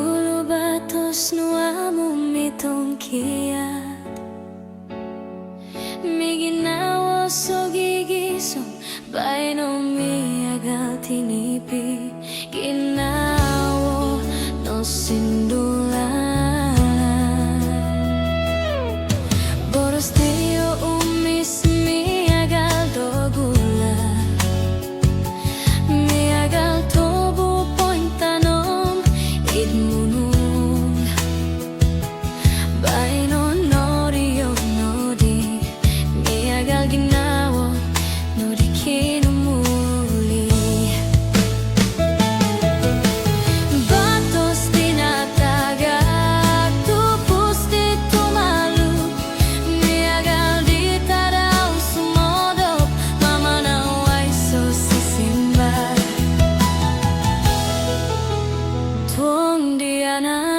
Gulo batos no amo mitong kiat Mi ginawa so gigisong Bay no miagal tinipi Ginawa no sindulan Boros tiyo umis miagal dogula Miagal tobu poin tanom idmunung Bay no nori yo nodi Miagal ginawa nodi kinumuli Batos tinatagak tupus di tumalu Miagal di taraw sumodop Mamanaway so sisimba Tuong diana